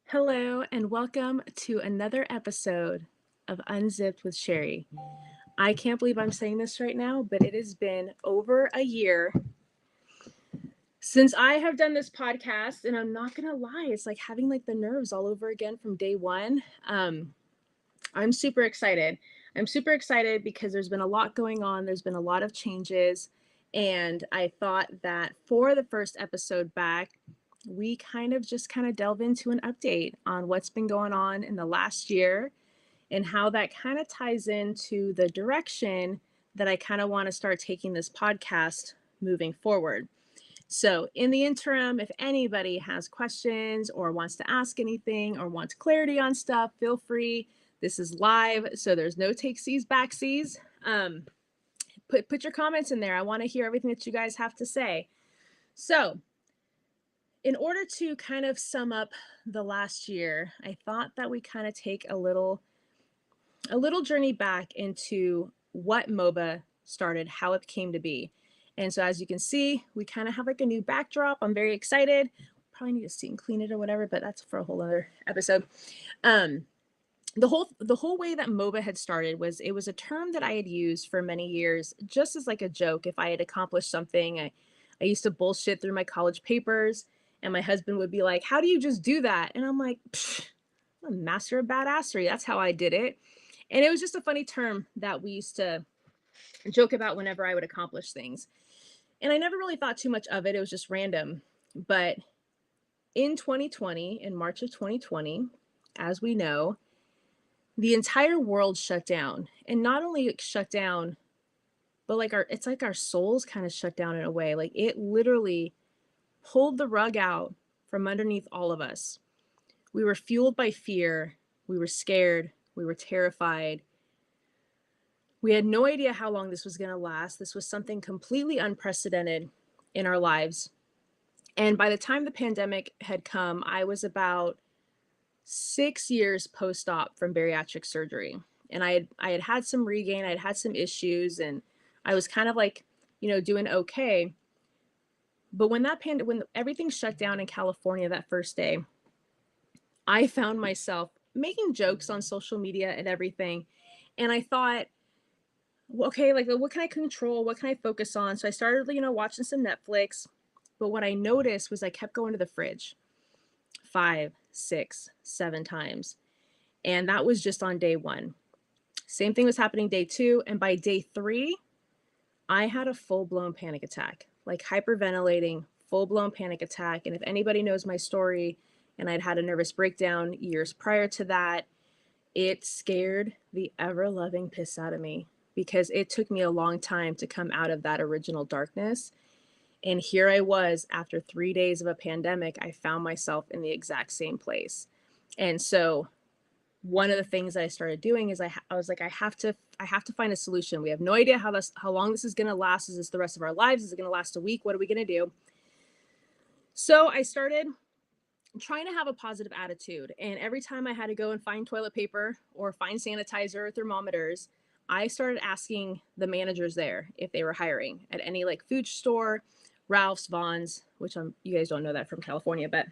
Hello, and welcome to another episode of Unzipped with Sherry. I can't believe I'm saying this right now, but it has been over a year since I have done this podcast, and I'm not gonna lie, it's like having like the nerves all over again from day one. I'm super excited. I'm super excited because there's been a lot going on. There's been a lot of changes, and I thought that for the first episode back, we kind of delve into an update on what's been going on in the last year and how that kind of ties into the direction that I kind of want to start taking this podcast moving forward. So, in the interim, if anybody has questions or wants to ask anything or wants clarity on stuff, feel free. This is live, so there's no takesies, backsies. Put your comments in there. I want to hear everything that you guys have to say. So, in order to kind of sum up the last year, I thought that we kind of take a little journey back into what MOBA started, how it came to be. And so as you can see, we kind of have like a new backdrop. I'm very excited. Probably need to steam clean it or whatever, but that's for a whole other episode. Um, the whole way that MOBA had started was it was a term that I had used for many years, just as like a joke. If I had accomplished something, I used to bullshit through my college papers, and my husband would be like, "How do you just do that?" And I'm like, "I'm a master of badassery. That's how I did it." And it was just a funny term that we used to joke about whenever I would accomplish things. And I never really thought too much of it. It was just random. But in 2020, in March of 2020, as we know, the entire world shut down. And not only shut down, but like it's like our souls kind of shut down in a way. Like it literally pulled the rug out from underneath all of us. We were fueled by fear. We were scared. We were terrified. We had no idea how long this was going to last. This was something completely unprecedented in our lives. And by the time the pandemic had come, I was about 6 years post-op from bariatric surgery. And I had some regain, I had some issues, and I was kind of like, doing okay. But when everything shut down in California that first day, I found myself making jokes on social media and everything. And I thought, okay, like what can I control? What can I focus on? So I started, watching some Netflix. But what I noticed was I kept going to the fridge 5, 6, 7 times. And that was just on day one. Same thing was happening day two. And by day three, I had a full blown panic attack, like hyperventilating, full blown panic attack. And if anybody knows my story, and I'd had a nervous breakdown years prior to that, it scared the ever loving piss out of me because it took me a long time to come out of that original darkness. And here I was after 3 days of a pandemic, I found myself in the exact same place. And so one of the things that I started doing is I was like, I have to find a solution. We have no idea how long this is going to last. Is this the rest of our lives? Is it going to last a week? What are we going to do? So I started trying to have a positive attitude. And every time I had to go and find toilet paper or find sanitizer or thermometers, I started asking the managers there if they were hiring at any like food store, Ralph's, Vaughn's, which you guys don't know that from California, but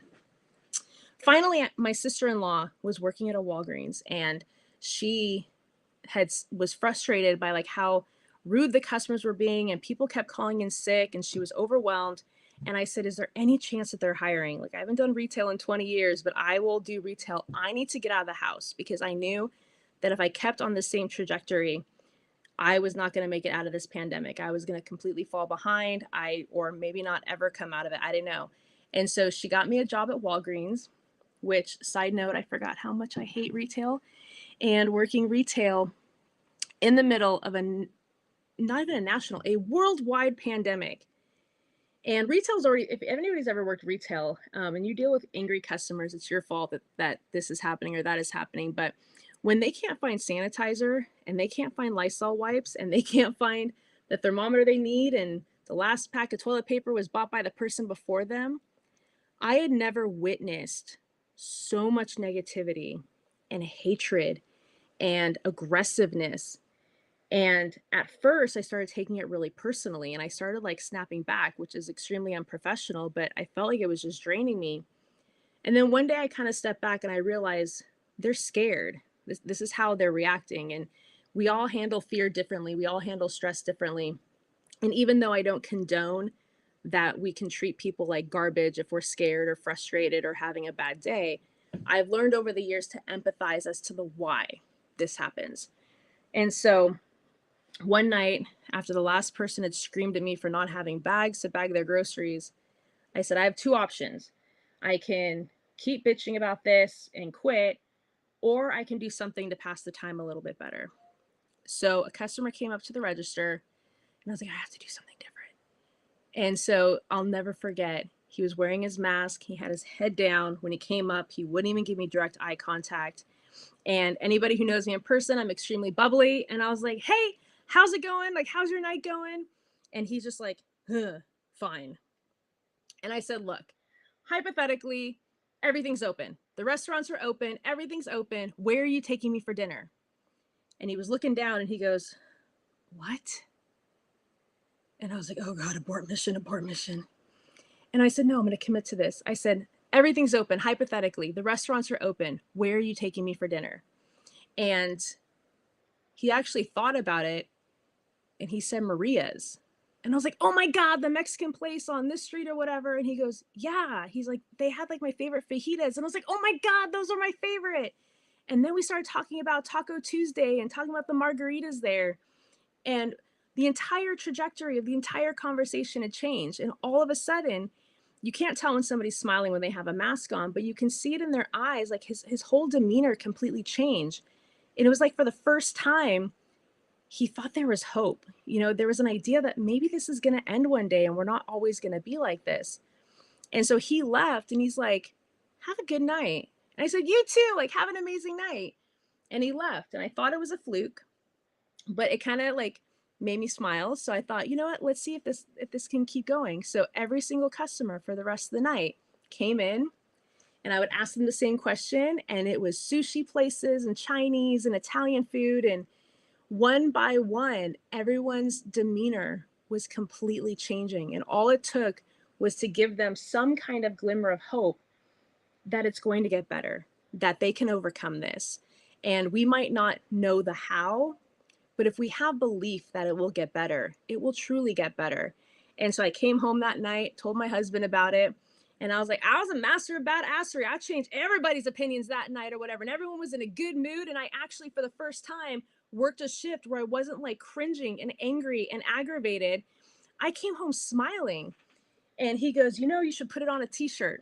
finally my sister-in-law was working at a Walgreens, and she was frustrated by like how rude the customers were being, and people kept calling in sick, and she was overwhelmed. And I said, is there any chance that they're hiring? Like, I haven't done retail in 20 years, but I will do retail. I need to get out of the house, because I knew that if I kept on the same trajectory, I was not going to make it out of this pandemic. I was going to completely fall behind, or maybe not ever come out of it. I didn't know. And so she got me a job at Walgreens, which, side note, I forgot how much I hate retail. And working retail in the middle of not even a national, a worldwide pandemic. And retail's already, if anybody's ever worked retail, and you deal with angry customers, it's your fault that this is happening or that is happening. But when they can't find sanitizer, and they can't find Lysol wipes, and they can't find the thermometer they need, and the last pack of toilet paper was bought by the person before them, I had never witnessed so much negativity and hatred and aggressiveness. And at first, I started taking it really personally, and I started like snapping back, which is extremely unprofessional, but I felt like it was just draining me. And then one day I kind of stepped back and I realized they're scared. This is how they're reacting. And we all handle fear differently. We all handle stress differently. And even though I don't condone that we can treat people like garbage if we're scared or frustrated or having a bad day, I've learned over the years to empathize as to the why this happens. And so one night, after the last person had screamed at me for not having bags to bag their groceries, I said, I have two options. I can keep bitching about this and quit, or I can do something to pass the time a little bit better. So a customer came up to the register and I was like, I have to do something different. And so I'll never forget, he was wearing his mask. He had his head down. When he came up, he wouldn't even give me direct eye contact. And anybody who knows me in person, I'm extremely bubbly. And I was like, hey, how's it going? Like, how's your night going? And he's just like, fine. And I said, look, hypothetically, everything's open. The restaurants are open. Everything's open. Where are you taking me for dinner? And he was looking down and he goes, what? And I was like, oh God, abort mission, abort mission. And I said, no, I'm going to commit to this. I said, everything's open. Hypothetically, the restaurants are open. Where are you taking me for dinner? And he actually thought about it and he said, Maria's. And I was like, oh my God, the Mexican place on this street or whatever. And he goes, yeah. He's like, they had like my favorite fajitas. And I was like, oh my God, those are my favorite. And then we started talking about Taco Tuesday and talking about the margaritas there. And the entire trajectory of the entire conversation had changed. And all of a sudden, you can't tell when somebody's smiling when they have a mask on, but you can see it in their eyes. Like his whole demeanor completely changed. And it was like for the first time, he thought there was hope. You know, there was an idea that maybe this is going to end one day and we're not always going to be like this. And so he left and he's like, have a good night. And I said, you too, like, have an amazing night. And he left. And I thought it was a fluke, but it kind of like made me smile. So I thought, you know what, let's see if this can keep going. So every single customer for the rest of the night came in and I would ask them the same question. And it was sushi places and Chinese and Italian food. And one by one, everyone's demeanor was completely changing. And all it took was to give them some kind of glimmer of hope that it's going to get better, that they can overcome this. And we might not know the how, but if we have belief that it will get better, it will truly get better. And so I came home that night, told my husband about it. And I was like, I was a master of badassery. I changed everybody's opinions that night or whatever. And everyone was in a good mood. And I actually, for the first time, worked a shift where I wasn't like cringing and angry and aggravated. I came home smiling. And he goes, you know, you should put it on a t-shirt.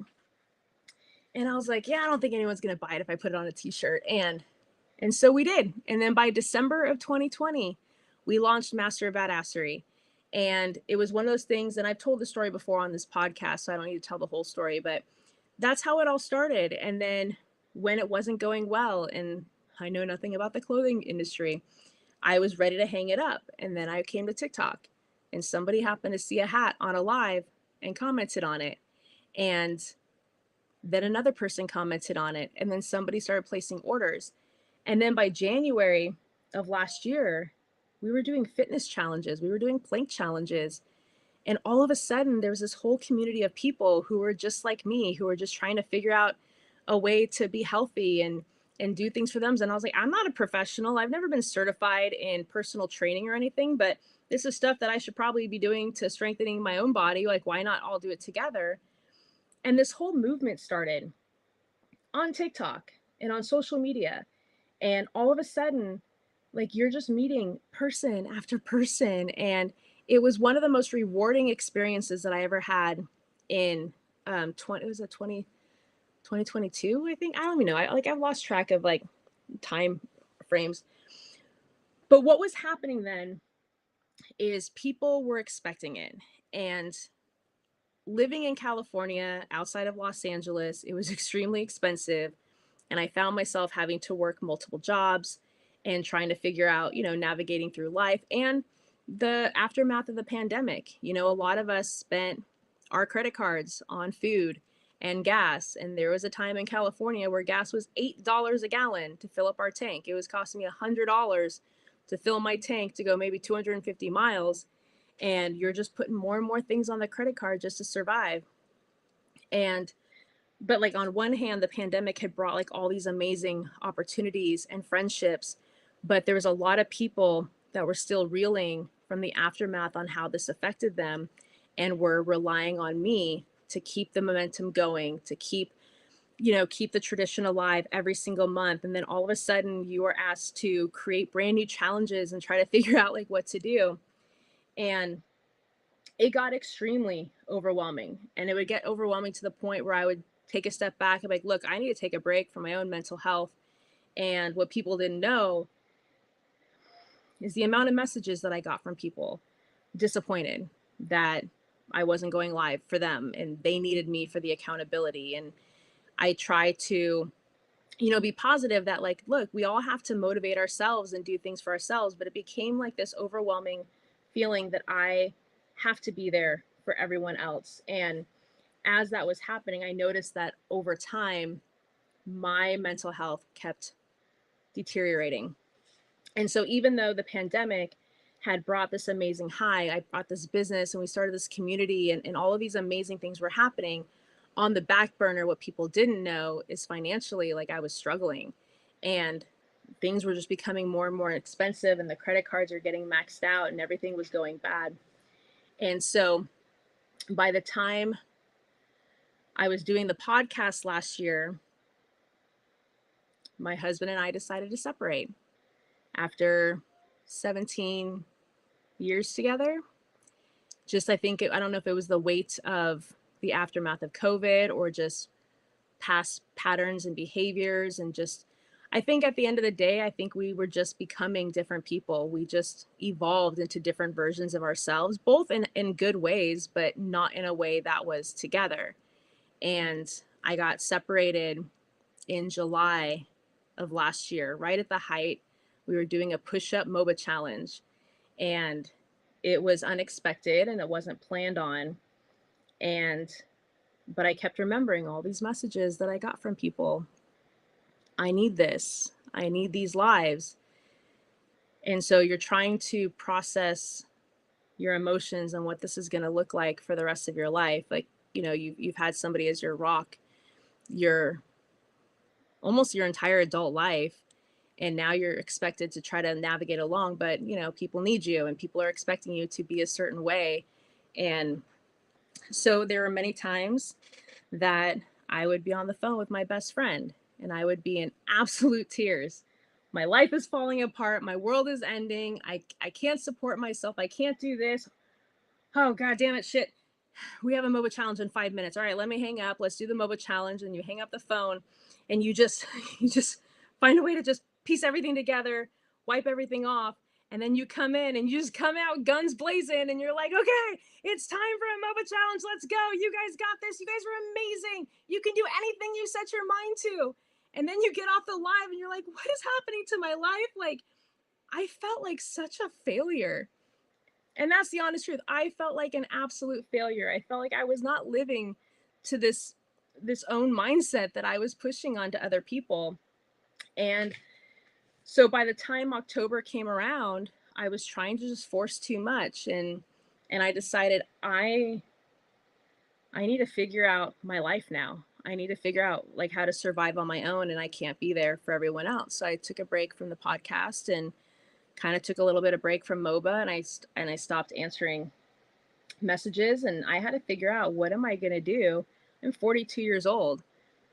And I was like, yeah, I don't think anyone's going to buy it if I put it on a t-shirt. And so we did. And then by December of 2020, we launched Master of Badassery. And it was one of those things, and I've told the story before on this podcast, so I don't need to tell the whole story, but that's how it all started. And then when it wasn't going well, and I know nothing about the clothing industry, I was ready to hang it up. And then I came to TikTok, and somebody happened to see a hat on a live and commented on it. And then another person commented on it, and then somebody started placing orders. And then by January of last year, we were doing fitness challenges. We were doing plank challenges. And all of a sudden, there was this whole community of people who were just like me, who were just trying to figure out a way to be healthy and do things for them. And I was like, I'm not a professional. I've never been certified in personal training or anything, but this is stuff that I should probably be doing to strengthening my own body. Like, why not all do it together? And this whole movement started on TikTok and on social media. And all of a sudden, like, you're just meeting person after person. And it was one of the most rewarding experiences that I ever had in 2022, I think. I don't even know. I've lost track of like time frames. But what was happening then is people were expecting it. And living in California outside of Los Angeles, it was extremely expensive. And I found myself having to work multiple jobs and trying to figure out, navigating through life and the aftermath of the pandemic. A lot of us spent our credit cards on food and gas. And there was a time in California where gas was $8 a gallon to fill up our tank. It was costing me $100 to fill my tank to go maybe 250 miles. And you're just putting more and more things on the credit card just to survive. And But like on one hand, the pandemic had brought like all these amazing opportunities and friendships, but there was a lot of people that were still reeling from the aftermath on how this affected them and were relying on me to keep the momentum going, to keep the tradition alive every single month. And then all of a sudden you are asked to create brand new challenges and try to figure out like what to do. And it got extremely overwhelming, and it would get overwhelming to the point where I would take a step back and be like, look, I need to take a break from my own mental health. And what people didn't know is the amount of messages that I got from people disappointed that I wasn't going live for them and they needed me for the accountability. And I try to, be positive that like, look, we all have to motivate ourselves and do things for ourselves. But it became like this overwhelming feeling that I have to be there for everyone else. And as that was happening, I noticed that over time, my mental health kept deteriorating. And so even though the pandemic had brought this amazing high, I brought this business and we started this community, and all of these amazing things were happening. On the back burner, what people didn't know is financially, like I was struggling and things were just becoming more and more expensive and the credit cards are getting maxed out and everything was going bad. And so by the time I was doing the podcast last year, my husband and I decided to separate after 17 years together. Just, I don't know if it was the weight of the aftermath of COVID or just past patterns and behaviors. And just, I think at the end of the day, I think we were just becoming different people. We just evolved into different versions of ourselves, both in good ways, but not in a way that was together. And I got separated in July of last year, right at the height. We were doing a push-up MOBA challenge, and it was unexpected and it wasn't planned on. But I kept remembering all these messages that I got from people. I need this. I need these lives. And so you're trying to process your emotions and what this is going to look like for the rest of your life. Like, you've had somebody as your rock, your almost your entire adult life. And now you're expected to try to navigate along, but people need you and people are expecting you to be a certain way. And so there were many times that I would be on the phone with my best friend and I would be in absolute tears. My life is falling apart. My world is ending. I can't support myself. I can't do this. Oh, God damn it. Shit. We have a MOBA challenge in 5 minutes. All right, let me hang up. Let's do the MOBA challenge. And you hang up the phone and you just find a way to just piece everything together, wipe everything off. And then you come in and you just come out guns blazing and you're like, okay, it's time for a MOBA challenge. Let's go. You guys got this. You guys were amazing. You can do anything you set your mind to. And then you get off the live and you're like, what is happening to my life? Like, I felt like such a failure. And that's the honest truth. I felt like an absolute failure. I felt like I was not living to this own mindset that I was pushing onto other people. And so by the time October came around, I was trying to just force too much, and I decided I need to figure out my life now. I need to figure out like how to survive on my own, and I can't be there for everyone else. So I took a break from the podcast and kind of took a little bit of break from MOBA, and I stopped answering messages, and I had to figure out, what am I going to do? I'm 42 years old.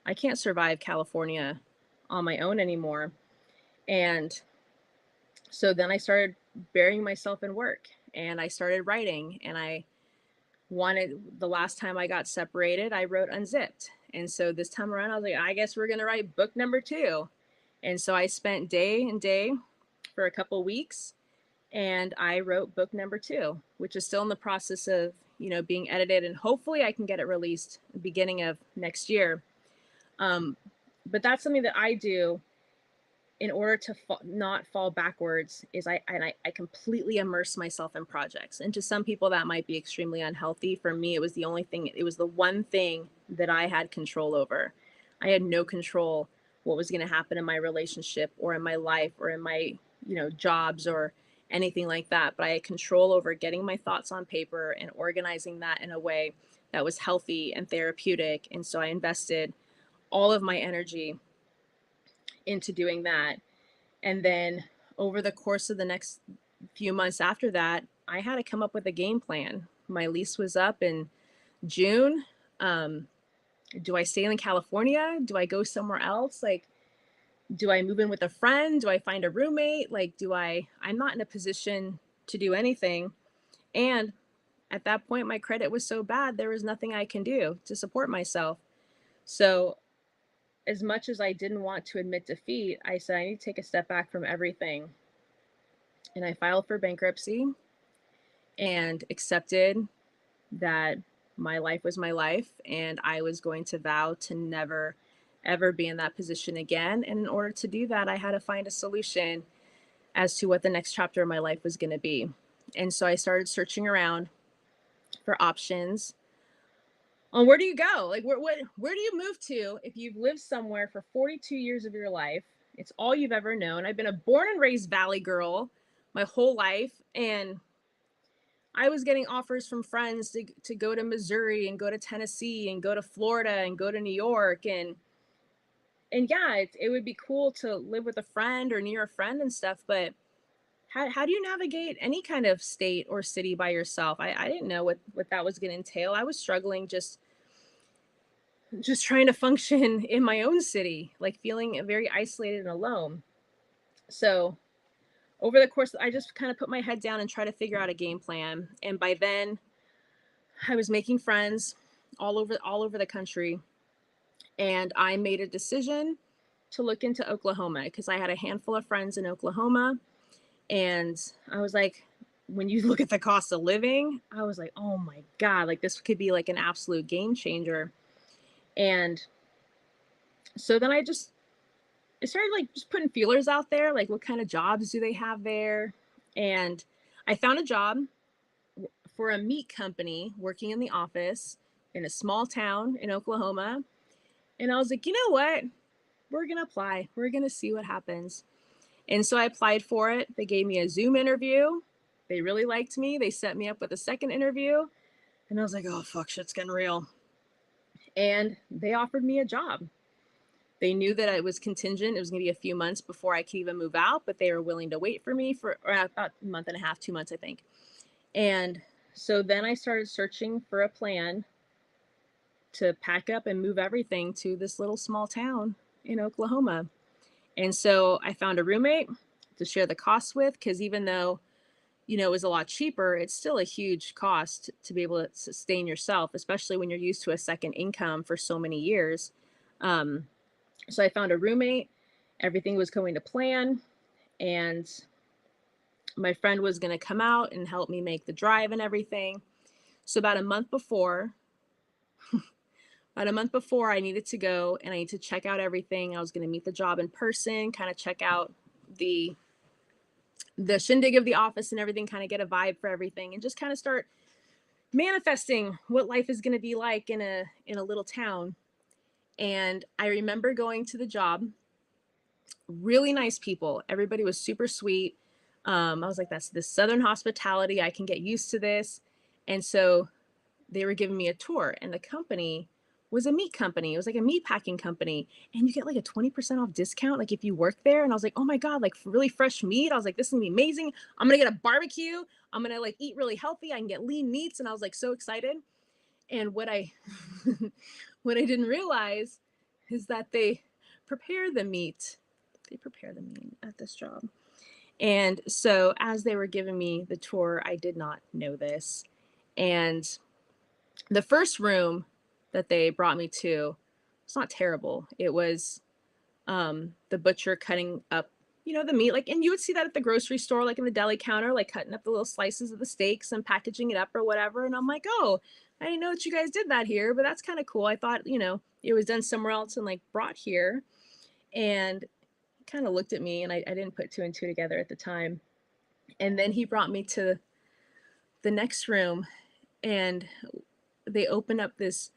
I can't survive California on my own anymore. And so then I started burying myself in work and I started writing, and the last time I got separated, I wrote Unzipped. And so this time around, I was like, I guess we're going to write book number 2. And so I spent day and day for a couple weeks and I wrote book number 2, which is still in the process of, being edited, and hopefully I can get it released at the beginning of next year. But that's something that I do in order to not fall backwards, is I completely immerse myself in projects. And to some people that might be extremely unhealthy. For me, it was the one thing that I had control over. I had no control what was going to happen in my relationship or in my life or in my, jobs or anything like that. But I had control over getting my thoughts on paper and organizing that in a way that was healthy and therapeutic. And so I invested all of my energy into doing that. And then over the course of the next few months after that, I had to come up with a game plan. My lease was up in June. Do I stay in California? Do I go somewhere else? Like, do I move in with a friend? Do I find a roommate? Like, I'm not in a position to do anything. And at that point, my credit was so bad, there was nothing I can do to support myself. So, as much as I didn't want to admit defeat, I said, I need to take a step back from everything. And I filed for bankruptcy and accepted that my life was my life and I was going to vow to never, ever be in that position again. And in order to do that, I had to find a solution as to what the next chapter of my life was going to be. And so I started searching around for options on where do you go? Like, where do you move to if you've lived somewhere for 42 years of your life? It's all you've ever known. I've been a born and raised Valley girl my whole life. And I was getting offers from friends to go to Missouri and go to Tennessee and go to Florida and go to New York. And yeah, it would be cool to live with a friend or near a friend and stuff. But how do you navigate any kind of state or city by yourself? I didn't know what that was going to entail. I was struggling just trying to function in my own city, like feeling very isolated and alone. So over the course, I just kind of put my head down and try to figure out a game plan. And by then I was making friends all over the country. And I made a decision to look into Oklahoma because I had a handful of friends in Oklahoma. And I was like, when you look at the cost of living, I was like, oh my God, like this could be like an absolute game changer. And so then I started like just putting feelers out there, like what kind of jobs do they have there? And I found a job for a meat company working in the office in a small town in Oklahoma. And I was like, you know what? We're going to apply. We're going to see what happens. And so I applied for it. They gave me a Zoom interview. They really liked me. They set me up with a second interview. And I was like, oh, fuck, shit's getting real. And they offered me a job. They knew that it was contingent. It was going to be a few months before I could even move out, but they were willing to wait for me for about a month and a half, 2 months, I think. And so then I started searching for a plan to pack up and move everything to this little small town in Oklahoma. And so I found a roommate to share the costs with, because even though, it was a lot cheaper, it's still a huge cost to be able to sustain yourself, especially when you're used to a second income for so many years. So I found a roommate. Everything was going to plan. And my friend was going to come out and help me make the drive and everything. So about a month before I needed to go and I need to check out everything. I was going to meet the job in person, kind of check out the shindig of the office and everything, kind of get a vibe for everything and just kind of start manifesting what life is going to be like in a little town. And I remember going to the job, really nice people. Everybody was super sweet. I was like, that's this Southern hospitality. I can get used to this. And so they were giving me a tour, and the company was a meat company. It was like a meat packing company, and you get like a 20% off discount, like if you work there. And I was like, oh my God, like really fresh meat. I was like, this is gonna be amazing. I'm gonna get a barbecue. I'm gonna like eat really healthy. I can get lean meats. And I was like so excited. And what I what I didn't realize is that they prepare the meat. They prepare the meat at this job. And so as they were giving me the tour, I did not know this. And the first room that they brought me to, it's not terrible. It was the butcher cutting up, the meat, like, and you would see that at the grocery store, like in the deli counter, like cutting up the little slices of the steaks and packaging it up or whatever. And I'm like, oh, I didn't know that you guys did that here, but that's kind of cool. I thought, it was done somewhere else and like brought here. And he kind of looked at me, and I didn't put two and two together at the time. And then he brought me to the next room, and they opened up this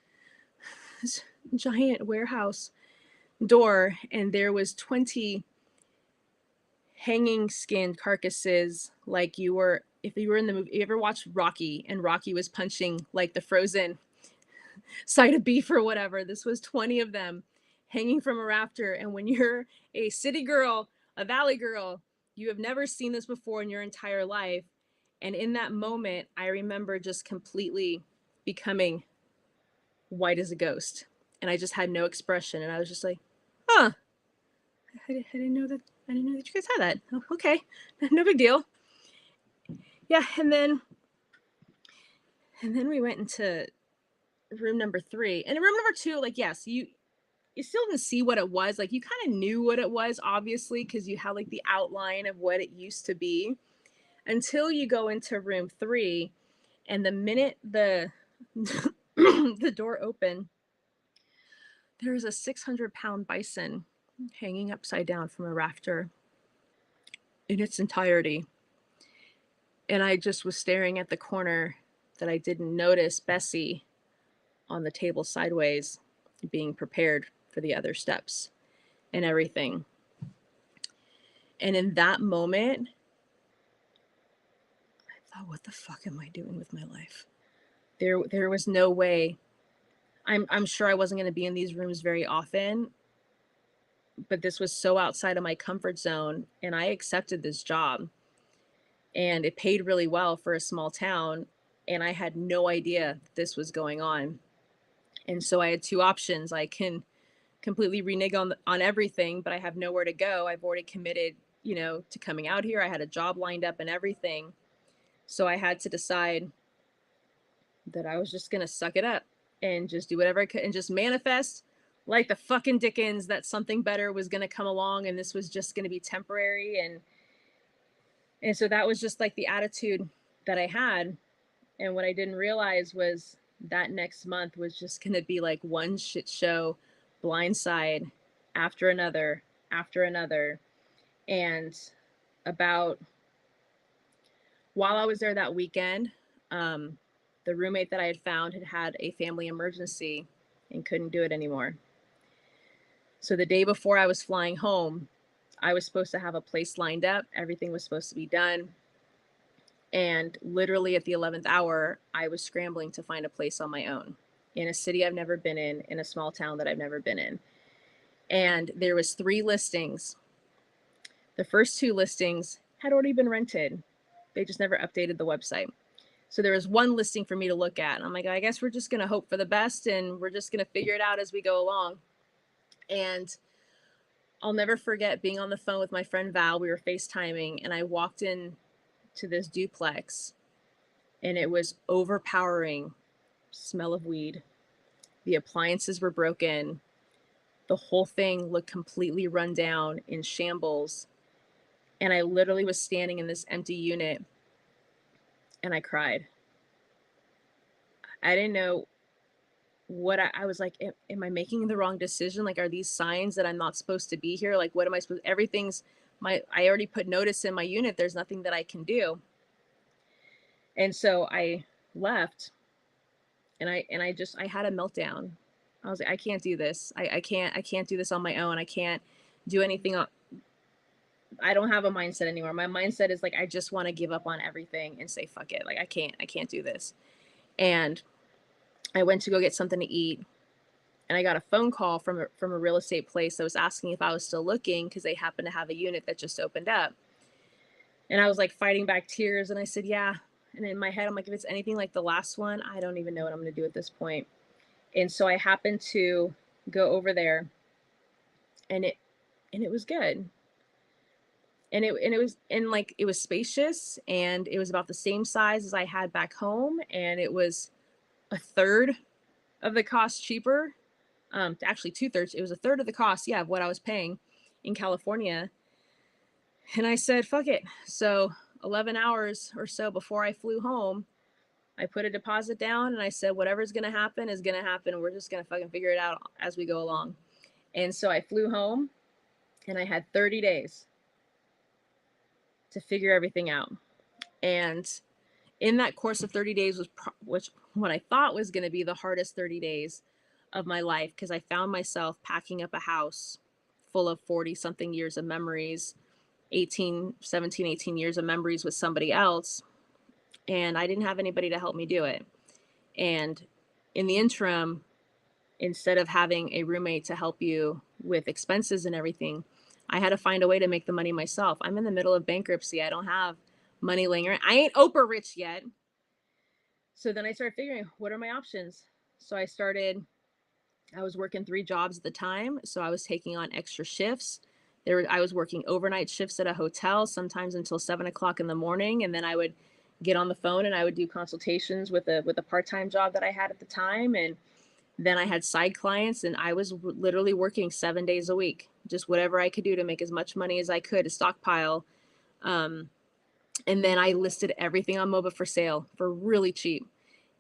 giant warehouse door, and there was 20 hanging skinned carcasses, like if you were in the movie, you ever watched Rocky, and Rocky was punching like the frozen side of beef or whatever. This was 20 of them hanging from a rafter. And when you're a city girl, a valley girl, you have never seen this before in your entire life. And in that moment, I remember just completely becoming white as a ghost. And I just had no expression. And I was just like, huh, I didn't know that. I didn't know that you guys had that. Oh, okay. No big deal. Yeah. And then we went into room number 3. And in room number 2, like, yes, you still didn't see what it was. Like, you kind of knew what it was, obviously, because you had like the outline of what it used to be, until you go into room 3. And the minute the the door opened, there was a 600-pound bison hanging upside down from a rafter in its entirety. And I just was staring at the corner that I didn't notice Bessie on the table sideways, being prepared for the other steps and everything. And in that moment, I thought, what the fuck am I doing with my life? There was no way. I'm sure I wasn't going to be in these rooms very often, but this was so outside of my comfort zone, and I accepted this job, and it paid really well for a small town, and I had no idea this was going on. And so I had 2 options. I can completely renege on everything, but I have nowhere to go. I've already committed, to coming out here. I had a job lined up and everything. So I had to decide that I was just going to suck it up and just do whatever I could and just manifest like the fucking Dickens that something better was going to come along, and this was just going to be temporary. And so that was just like the attitude that I had. And what I didn't realize was that next month was just going to be like one shit show, blindside after another, after another. And while I was there that weekend, the roommate that I had found had a family emergency and couldn't do it anymore. So the day before I was flying home, I was supposed to have a place lined up. Everything was supposed to be done. And literally at the 11th hour, I was scrambling to find a place on my own in a city I've never been in a small town that I've never been in. And there was 3 listings. The first 2 listings had already been rented. They just never updated the website. So there was 1 listing for me to look at. And I'm like, I guess we're just going to hope for the best, and we're just going to figure it out as we go along. And I'll never forget being on the phone with my friend Val. We were FaceTiming, and I walked in to this duplex, and it was overpowering smell of weed. The appliances were broken. The whole thing looked completely run down, in shambles. And I literally was standing in this empty unit, and I cried. I didn't know what I was like, am I making the wrong decision? Like, are these signs that I'm not supposed to be here? Like, what am I supposed, I already put notice in my unit. There's nothing that I can do. And so I left, and I had a meltdown. I was like, I can't do this. I can't do this on my own. I can't do anything. I don't have a mindset anymore. My mindset is like, I just want to give up on everything and say, fuck it. Like, I can't do this. And I went to go get something to eat, and I got a phone call from a real estate place that was asking if I was still looking, because they happened to have a unit that just opened up. And I was like fighting back tears, and I said, yeah. And in my head, I'm like, if it's anything like the last one, I don't even know what I'm going to do at this point. And so I happened to go over there, and it was good. And it was spacious, and it was about the same size as I had back home, and it was a third of the cost cheaper. Actually 2/3. It was a third of the cost, of what I was paying in California. And I said, fuck it. So 11 hours or so before I flew home, I put a deposit down, and I said, whatever's going to happen is going to happen. We're just going to fucking figure it out as we go along. And so I flew home, and I had 30 days to figure everything out. And in that course of 30 days was what I thought was going to be the hardest 30 days of my life, because I found myself packing up a house full of 40 something years of memories, 18 years of memories with somebody else. And I didn't have anybody to help me do it. And in the interim, instead of having a roommate to help you with expenses and everything, I had to find a way to make the money myself. I'm in the middle of bankruptcy. I don't have money laying around. I ain't Oprah rich yet. So then I started figuring, what are my options? So I was working 3 jobs at the time. So I was taking on extra shifts. I was working overnight shifts at a hotel, sometimes until 7 o'clock in the morning. And then I would get on the phone and I would do consultations with a part-time job that I had at the time. And then I had side clients, and I was literally working 7 days a week, just whatever I could do to make as much money as I could to stockpile. Um, and then I listed everything on MOBA for sale for really cheap,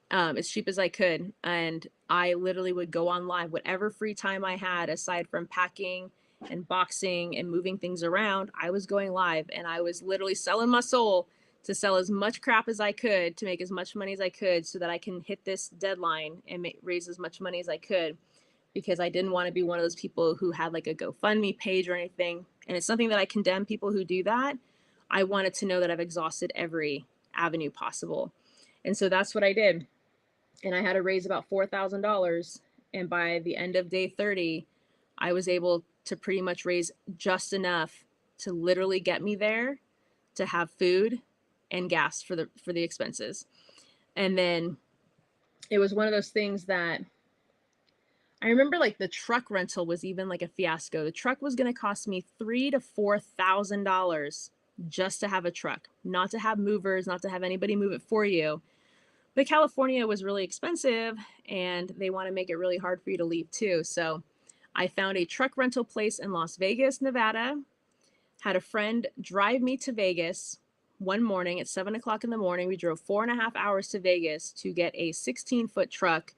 as cheap as I could. And I literally would go on live, whatever free time I had, aside from packing and boxing and moving things around, I was going live and I was literally selling my soul to sell as much crap as I could to make as much money as I could so that I can hit this deadline and raise as much money as I could, because I didn't want to be one of those people who had like a GoFundMe page or anything. And it's something that I condemn people who do that. I wanted to know that I've exhausted every avenue possible. And so that's what I did. And I had to raise about $4,000. And by the end of day 30, I was able to pretty much raise just enough to literally get me there to have food and gas for the expenses. And then it was one of those things that I remember, like, the truck rental was even like a fiasco. The truck was going to cost me $3,000 to $4,000 just to have a truck, not to have movers, not to have anybody move it for you. But California was really expensive and they want to make it really hard for you to leave too. So I found a truck rental place in Las Vegas, Nevada, had a friend drive me to Vegas one morning at 7 o'clock in the morning. We drove 4.5 hours to Vegas to get a 16-foot truck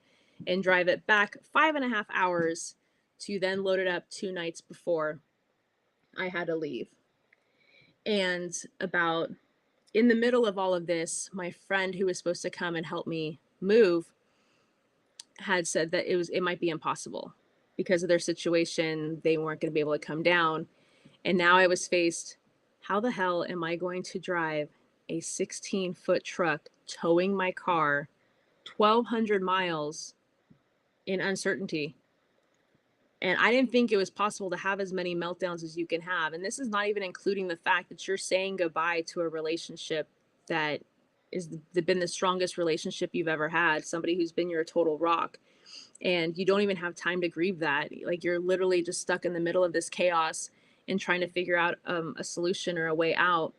and drive it back 5.5 hours to then load it up 2 nights before I had to leave. And about in the middle of all of this, my friend who was supposed to come and help me move had said that it might be impossible because of their situation. They weren't going to be able to come down. And now I was faced, how the hell am I going to drive a 16-foot truck towing my car 1,200 miles in uncertainty? And I didn't think it was possible to have as many meltdowns as you can have. And this is not even including the fact that you're saying goodbye to a relationship that is been the strongest relationship you've ever had, somebody who's been your total rock. And you don't even have time to grieve that. Like, you're literally just stuck in the middle of this chaos and trying to figure out a solution or a way out.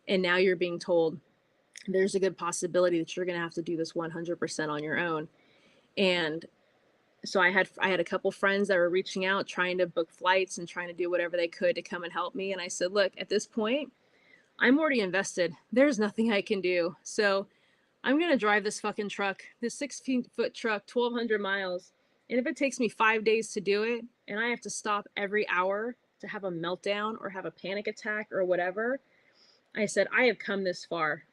And now you're being told there's a good possibility that you're going to have to do this 100% on your own. And so I had a couple friends that were reaching out, trying to book flights and trying to do whatever they could to come and help me. And I said, look, at this point, I'm already invested. There's nothing I can do. So I'm going to drive this fucking truck, this 16-foot truck, 1,200 miles. And if it takes me 5 days to do it, and I have to stop every hour to have a meltdown or have a panic attack or whatever, I said, I have come this far.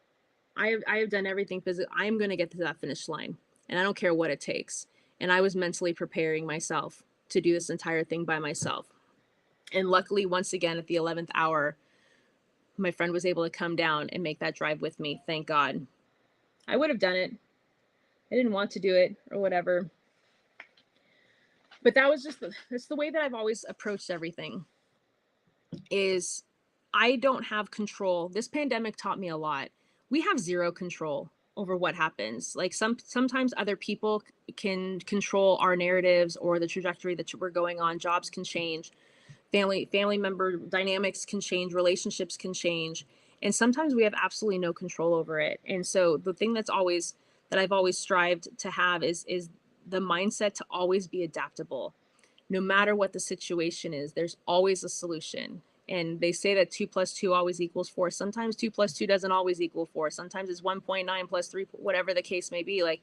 I have done everything physically. I'm going to get to that finish line, and I don't care what it takes. And I was mentally preparing myself to do this entire thing by myself. And luckily, once again, at the 11th hour, my friend was able to come down and make that drive with me. Thank God. I would have done it. I didn't want to do it or whatever. But that was that's the way that I've always approached everything. Is I don't have control. This pandemic taught me a lot. We have zero control over what happens. Like, sometimes other people can control our narratives or the trajectory that we're going on. Jobs can change, family member dynamics can change, relationships can change, and sometimes we have absolutely no control over it. And so the thing that I've always strived to have is the mindset to always be adaptable. No matter what the situation is, there's always a solution. And they say that 2 + 2 always equals 4. Sometimes 2 + 2 doesn't always equal 4. Sometimes it's 1.9 + 3, whatever the case may be. Like,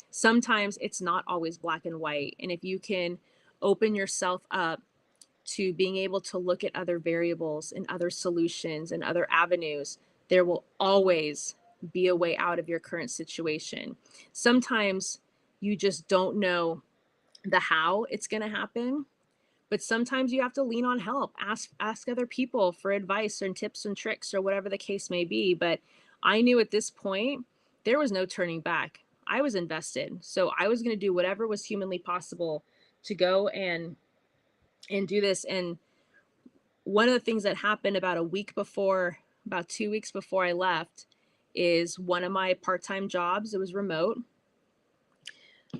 sometimes it's not always black and white. And if you can open yourself up to being able to look at other variables and other solutions and other avenues, there will always be a way out of your current situation. Sometimes you just don't know the how it's going to happen. But sometimes you have to lean on help, ask other people for advice and tips and tricks or whatever the case may be. But I knew at this point, there was no turning back. I was invested. So I was going to do whatever was humanly possible to go and do this. And one of the things that happened about 2 weeks before I left, is one of my part-time jobs, it was remote.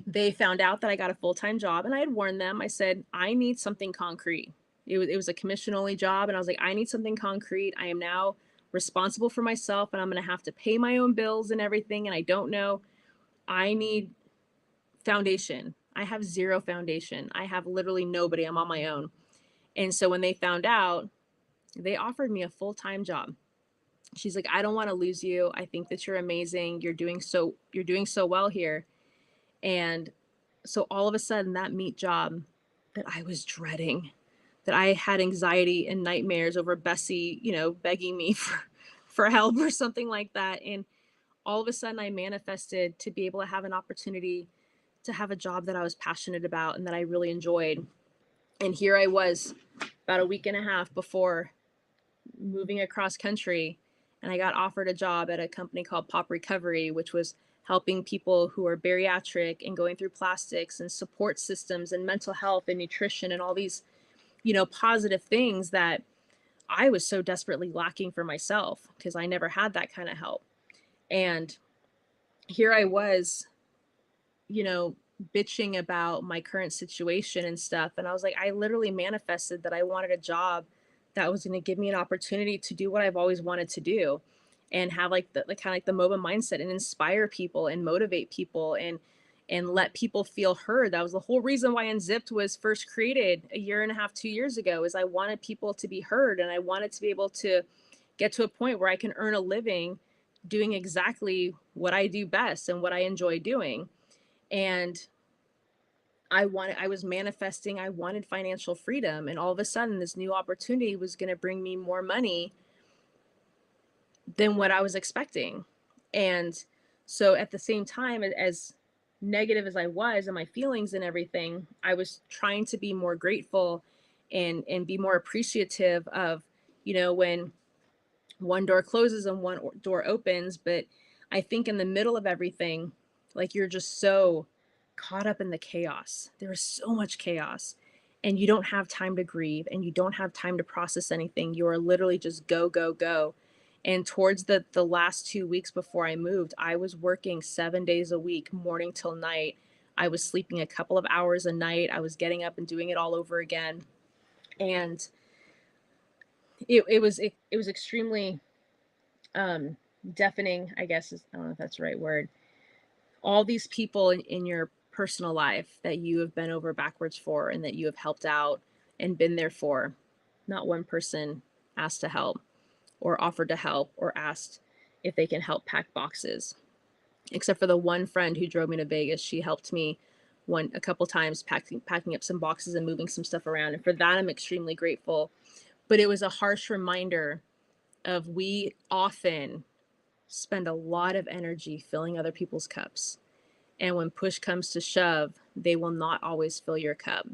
They found out that I got a full-time job, and I had warned them. I said, I need something concrete. It was a commission only job. And I was like, I need something concrete. I am now responsible for myself, and I'm going to have to pay my own bills and everything. And I don't know. I need foundation. I have zero foundation. I have literally nobody. I'm on my own. And so when they found out, they offered me a full-time job. She's like, I don't want to lose you. I think that you're amazing. You're doing so well here. And so all of a sudden, that meat job that I was dreading, that I had anxiety and nightmares over Bessie, begging me for help or something like that. And all of a sudden I manifested to be able to have an opportunity to have a job that I was passionate about and that I really enjoyed. And here I was about a week and a half before moving across country, and I got offered a job at a company called Pop Recovery, which was helping people who are bariatric and going through plastics and support systems and mental health and nutrition and all these, positive things that I was so desperately lacking for myself because I never had that kind of help. And here I was, you know, bitching about my current situation and stuff. And I was like, I literally manifested that I wanted a job that was going to give me an opportunity to do what I've always wanted to do and have like the kind of like the MOBA mindset and inspire people and motivate people and let people feel heard. That was the whole reason why Unzipped was first created a year and a half, 2 years ago, is I wanted people to be heard, and I wanted to be able to get to a point where I can earn a living doing exactly what I do best and what I enjoy doing. And I was manifesting, I wanted financial freedom. And all of a sudden, this new opportunity was going to bring me more money than what I was expecting. And so at the same time, as negative as I was and my feelings and everything, I was trying to be more grateful and be more appreciative of, when one door closes and one door opens. But I think in the middle of everything, like, you're just so caught up in the chaos. There is so much chaos, and you don't have time to grieve and you don't have time to process anything. You are literally just go, go, go. And towards the last 2 weeks before I moved, I was working 7 days a week, morning till night. I was sleeping a couple of hours a night. I was getting up and doing it all over again. And it was extremely deafening, I guess. I don't know if that's the right word. All these people in your personal life that you have been over backwards for and that you have helped out and been there for, not one person asked to help or offered to help or asked if they can help pack boxes, except for the one friend who drove me to Vegas. She helped me a couple times packing up some boxes and moving some stuff around. And for that, I'm extremely grateful. But it was a harsh reminder of, we often spend a lot of energy filling other people's cups. And when push comes to shove, they will not always fill your cup.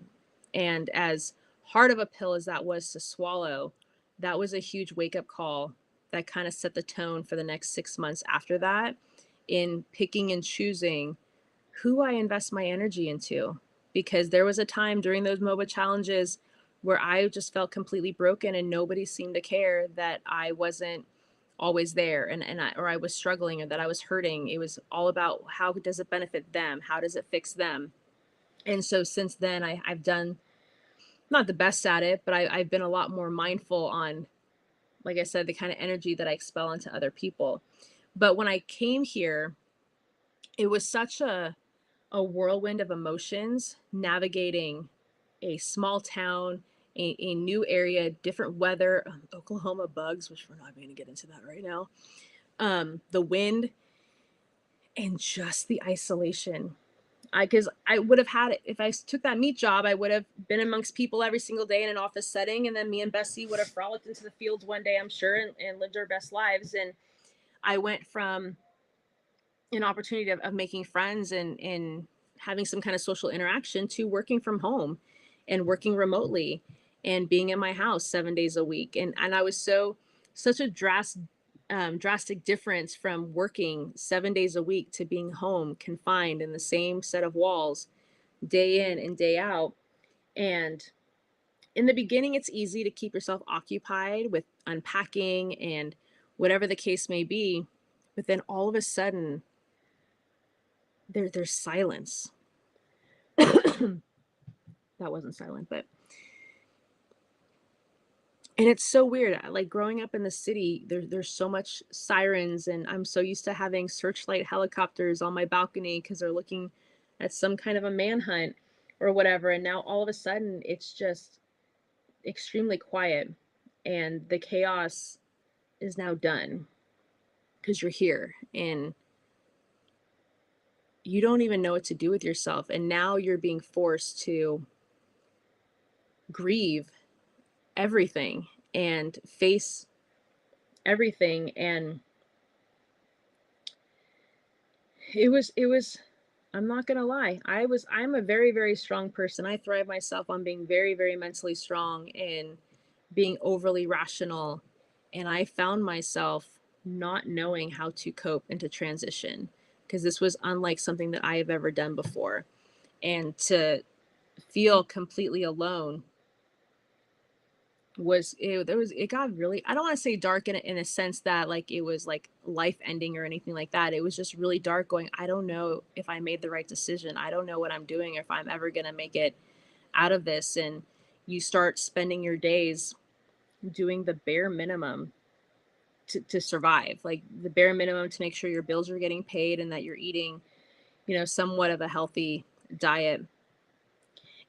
And as hard of a pill as that was to swallow, that was a huge wake up call that kind of set the tone for the next 6 months after that, in picking and choosing who I invest my energy into. Because there was a time during those MOBA challenges where I just felt completely broken and nobody seemed to care that I wasn't always there, or I was struggling, or that I was hurting. It was all about, how does it benefit them? How does it fix them? And so since then, I've done, not the best at it, but I've been a lot more mindful on, like I said, the kind of energy that I expel into other people. But when I came here, it was such a whirlwind of emotions, navigating a small town, a new area, different weather, Oklahoma bugs, which we're not going to get into that right now, the wind, and just the isolation. Because I would have had it if I took that meat job. I would have been amongst people every single day in an office setting, and then me and Bessie would have frolicked into the fields one day, I'm sure, and lived our best lives. And I went from an opportunity of making friends and having some kind of social interaction to working from home and working remotely and being in my house 7 days a week. And I was such a drastic difference from working 7 days a week to being home confined in the same set of walls day in and day out. And in the beginning, it's easy to keep yourself occupied with unpacking and whatever the case may be. But then all of a sudden, there's silence. That wasn't silent, but and it's so weird. Like growing up in the city, there's so much sirens, and I'm so used to having searchlight helicopters on my balcony because they're looking at some kind of a manhunt or whatever. And now all of a sudden, it's just extremely quiet, and the chaos is now done because you're here and you don't even know what to do with yourself. And now you're being forced to grieve everything and face everything. And it was I'm not gonna lie, I'm a very, very strong person. I thrive myself on being very, very mentally strong and being overly rational. And I found myself not knowing how to cope and to transition because this was unlike something that I have ever done before. And to feel completely alone it got really, I don't want to say dark in a sense that like it was like life ending or anything like that. It was just really dark going, I don't know if I made the right decision. I don't know what I'm doing, if I'm ever going to make it out of this. And you start spending your days doing the bare minimum to survive, like the bare minimum to make sure your bills are getting paid and that you're eating, somewhat of a healthy diet.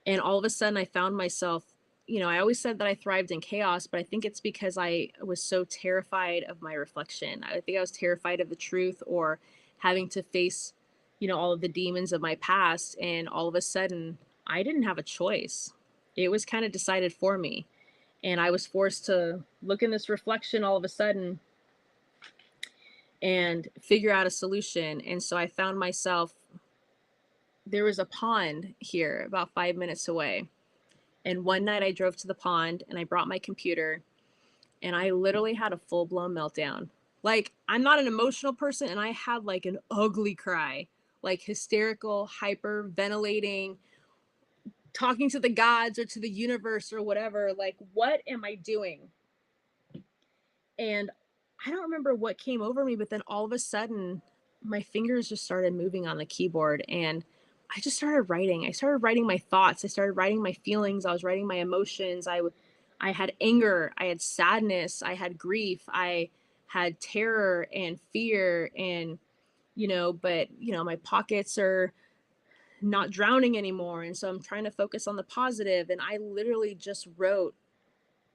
And all of a sudden, I found myself, I always said that I thrived in chaos, but I think it's because I was so terrified of my reflection. I think I was terrified of the truth or having to face, all of the demons of my past. And all of a sudden, I didn't have a choice. It was kind of decided for me. And I was forced to look in this reflection all of a sudden and figure out a solution. And so I found myself, there was a pond here about 5 minutes away. And one night I drove to the pond and I brought my computer and I literally had a full blown meltdown. Like, I'm not an emotional person and I had like an ugly cry, like hysterical, hyper ventilating, talking to the gods or to the universe or whatever. Like, what am I doing? And I don't remember what came over me, but then all of a sudden, my fingers just started moving on the keyboard and I just started writing. I started writing my thoughts. I started writing my feelings. I was writing my emotions. I had anger. I had sadness. I had grief. I had terror and fear. And, but, my pockets are not drowning anymore. And so I'm trying to focus on the positive. And I literally just wrote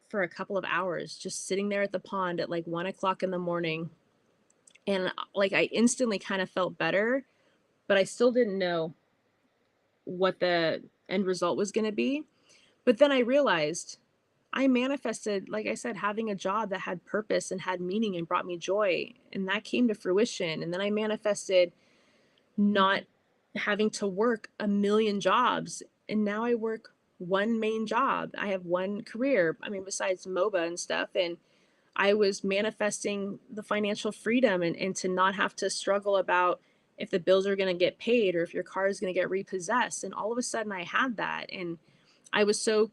for a couple of hours, just sitting there at the pond at like 1 o'clock in the morning. And like I instantly kind of felt better, but I still didn't know what the end result was going to be. But then I realized I manifested, like I said, having a job that had purpose and had meaning and brought me joy. And that came to fruition. And then I manifested not having to work a million jobs. And now I work one main job. I have one career. I mean, besides MOBA and stuff. And I was manifesting the financial freedom and to not have to struggle about if the bills are going to get paid or if your car is going to get repossessed. And all of a sudden I had that. And I was so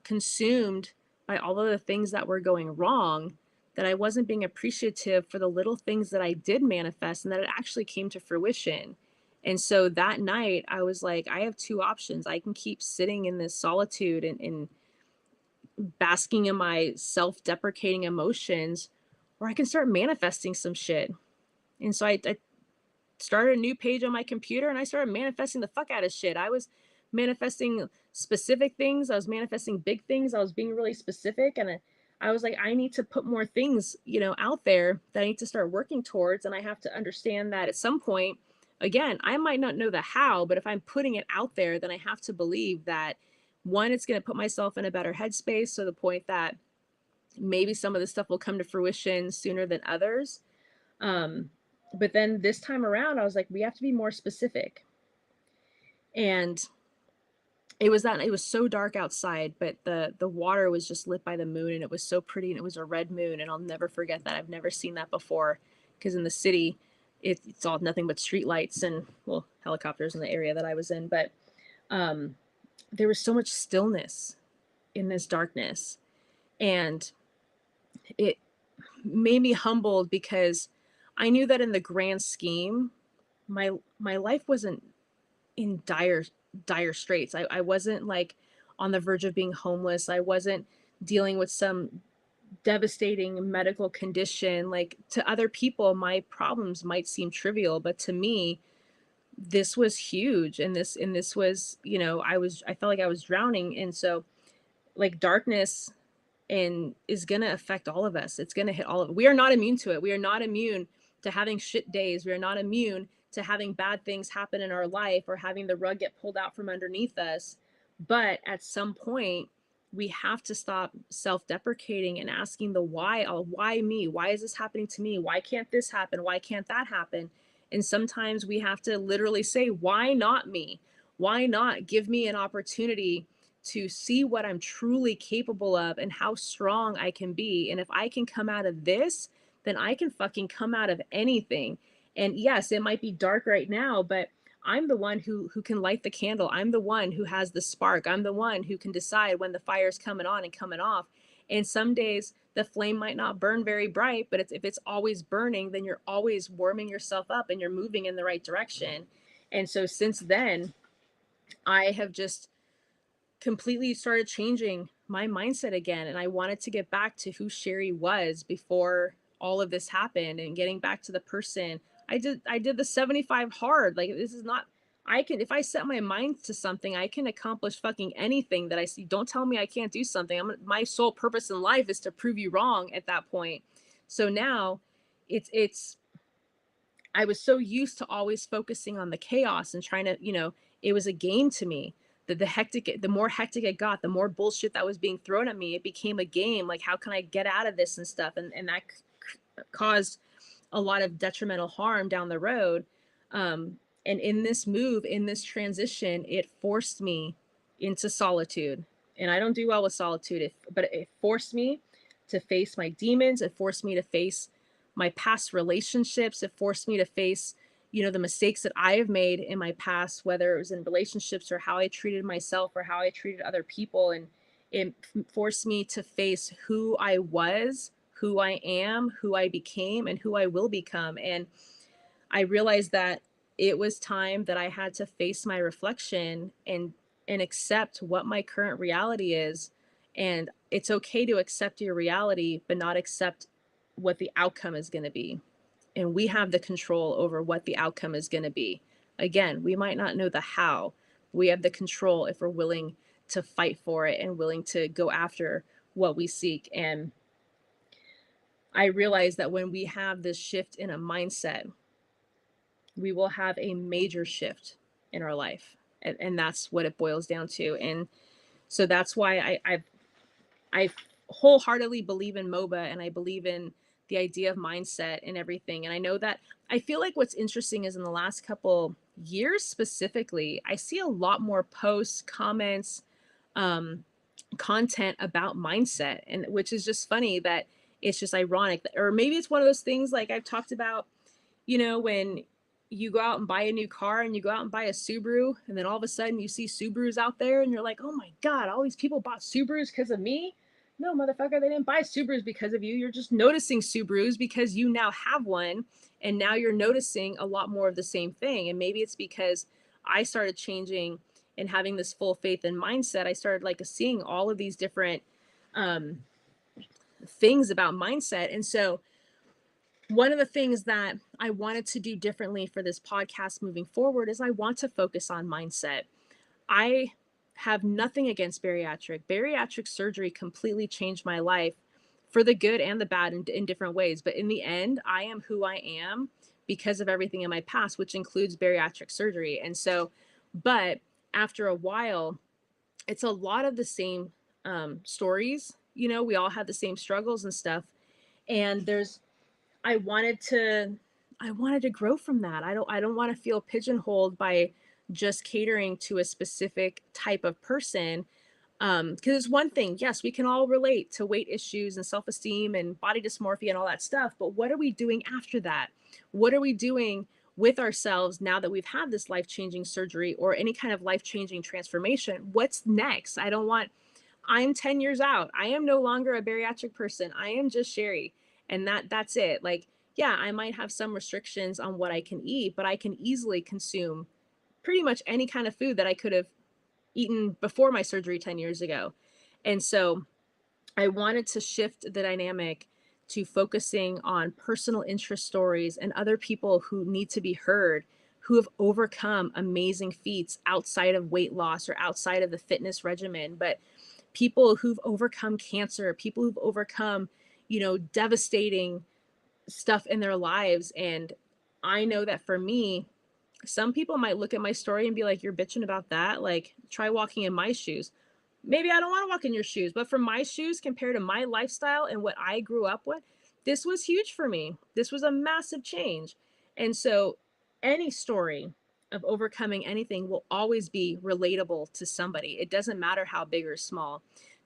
consumed by all of the things that were going wrong that I wasn't being appreciative for the little things that I did manifest and that it actually came to fruition. And so that night I was like, I have two options. I can keep sitting in this solitude and basking in my self-deprecating emotions, or I can start manifesting some shit. And so I started a new page on my computer and I started manifesting the fuck out of shit. I was manifesting specific things. I was manifesting big things. I was being really specific. And I was like, I need to put more things, out there that I need to start working towards. And I have to understand that at some point, again, I might not know the how, but if I'm putting it out there, then I have to believe that one, it's going to put myself in a better headspace to the point that maybe some of this stuff will come to fruition sooner than others. But then this time around, I was like, we have to be more specific. And it was so dark outside, but the water was just lit by the moon, and it was so pretty, and it was a red moon, and I'll never forget that. I've never seen that before, because in the city it's all nothing but street lights and, well, helicopters in the area that I was in. But um there was so much stillness in this darkness, and it made me humbled, because I knew that in the grand scheme, my my life wasn't in dire straits. I wasn't like on the verge of being homeless. I wasn't dealing with some devastating medical condition. Like, to other people, my problems might seem trivial, but to me, this was huge. And this was, I felt like I was drowning. And so, like, darkness and is going to affect all of us. It's going to hit all of it. We are not immune to it. We are not immune to having shit days. We are not immune to having bad things happen in our life or having the rug get pulled out from underneath us. But at some point, we have to stop self-deprecating and asking the why. Oh, why me? Why is this happening to me? Why can't this happen? Why can't that happen? And sometimes we have to literally say, why not me? Why not give me an opportunity to see what I'm truly capable of and how strong I can be? And if I can come out of this, then I can fucking come out of anything. And yes, it might be dark right now, but I'm the one who can light the candle. I'm the one who has the spark. I'm the one who can decide when the fire's coming on and coming off. And some days the flame might not burn very bright, but if it's always burning, then you're always warming yourself up and you're moving in the right direction. And so since then, I have just completely started changing my mindset again. And I wanted to get back to who Sherry was before all of this happened, and getting back to the person I did the 75 hard. Like, this is not, I can, if I set my mind to something, I can accomplish fucking anything that I see. Don't tell me I can't do something. My sole purpose in life is to prove you wrong at that point. So now it's I was so used to always focusing on the chaos and trying to, it was a game to me. The more hectic it got, the more bullshit that was being thrown at me. It became a game. Like, how can I get out of this and stuff? And that caused a lot of detrimental harm down the road. And in this transition, it forced me into solitude. And I don't do well with solitude, but it forced me to face my demons. It forced me to face my past relationships. It forced me to face, the mistakes that I have made in my past, whether it was in relationships or how I treated myself or how I treated other people. And it forced me to face who I was, who I am, who I became, and who I will become. And I realized that it was time that I had to face my reflection and accept what my current reality is. And it's okay to accept your reality, but not accept what the outcome is going to be. And we have the control over what the outcome is going to be. Again, we might not know the how. We have the control if we're willing to fight for it and willing to go after what we seek. And I realize that when we have this shift in a mindset, we will have a major shift in our life. And that's what it boils down to. And so that's why I wholeheartedly believe in MOBA, and I believe in the idea of mindset and everything. And I know that I feel like what's interesting is in the last couple years specifically, I see a lot more posts, comments, um, content about mindset, and which is just funny that it's just ironic. Or maybe it's one of those things like I've talked about, when you go out and buy a new car and you go out and buy a Subaru, and then all of a sudden you see Subarus out there and you're like, oh my God, all these people bought Subarus because of me. No, motherfucker, they didn't buy Subarus because of you. You're just noticing Subarus because you now have one, and now you're noticing a lot more of the same thing. And maybe it's because I started changing and having this full faith and mindset. I started like seeing all of these different um, things about mindset. And so one of the things that I wanted to do differently for this podcast moving forward is I want to focus on mindset. I have nothing against bariatric. Bariatric surgery completely changed my life for the good and the bad in different ways. But in the end, I am who I am because of everything in my past, which includes bariatric surgery. And so, but after a while, it's a lot of the same stories. We all have the same struggles and stuff. And I wanted to grow from that. I don't want to feel pigeonholed by just catering to a specific type of person. Because it's one thing, yes, we can all relate to weight issues and self-esteem and body dysmorphia and all that stuff, but what are we doing after that? What are we doing with ourselves now that we've had this life-changing surgery or any kind of life-changing transformation? What's next? I'm 10 years out. I am no longer a bariatric person. I am just Sherry. And that's it. Like, yeah, I might have some restrictions on what I can eat, but I can easily consume pretty much any kind of food that I could have eaten before my surgery 10 years ago. And so I wanted to shift the dynamic to focusing on personal interest stories and other people who need to be heard, who have overcome amazing feats outside of weight loss or outside of the fitness regimen, but people who've overcome cancer, people who've overcome, devastating stuff in their lives. And I know that for me, some people might look at my story and be like, you're bitching about that. Like, try walking in my shoes. Maybe I don't want to walk in your shoes, but for my shoes compared to my lifestyle and what I grew up with, this was huge for me. This was a massive change. And so, any story of overcoming anything will always be relatable to somebody. It doesn't matter how big or small.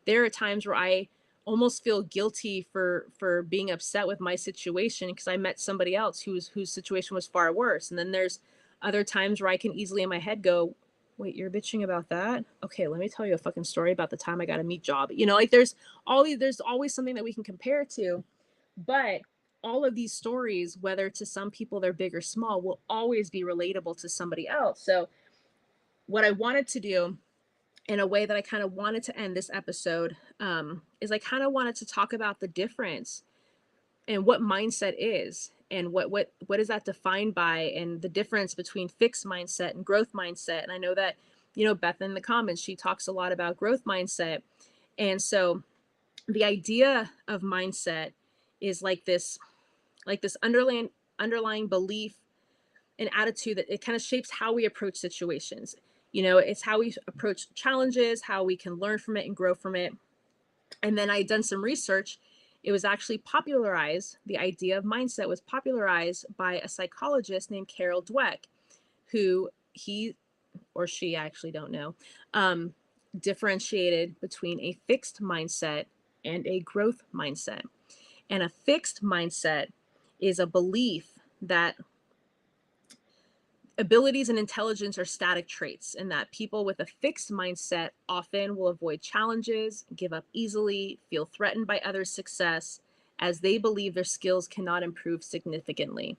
There are times where I almost feel guilty for being upset with my situation because I met somebody else whose situation was far worse. And then there's other times where I can easily in my head go, wait, you're bitching about that? Okay, let me tell you a fucking story about the time I got a meat job. Like there's always something that we can compare to, but all of these stories, whether to some people they're big or small, will always be relatable to somebody else. So what I wanted to do in a way that I kind of wanted to end this episode is I kind of wanted to talk about the difference and what mindset is and what is that defined by and the difference between fixed mindset and growth mindset. And I know that Beth in the comments, she talks a lot about growth mindset. And so the idea of mindset is like this underlying belief and attitude that it kind of shapes how we approach situations. It's how we approach challenges, how we can learn from it and grow from it. And then I had done some research. It was actually popularized, the idea of mindset was popularized by a psychologist named Carol Dweck, who he or she, I actually don't know, differentiated between a fixed mindset and a growth mindset. And a fixed mindset is a belief that abilities and intelligence are static traits, and that people with a fixed mindset often will avoid challenges, give up easily, feel threatened by others' success, as they believe their skills cannot improve significantly.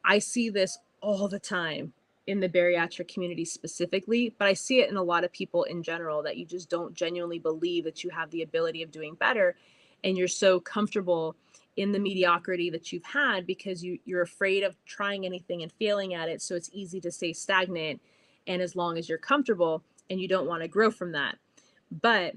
I see this all the time in the bariatric community specifically, but I see it in a lot of people in general, that you just don't genuinely believe that you have the ability of doing better. And you're so comfortable in the mediocrity that you've had because you're afraid of trying anything and failing at it. So it's easy to stay stagnant. And as long as you're comfortable and you don't want to grow from that. But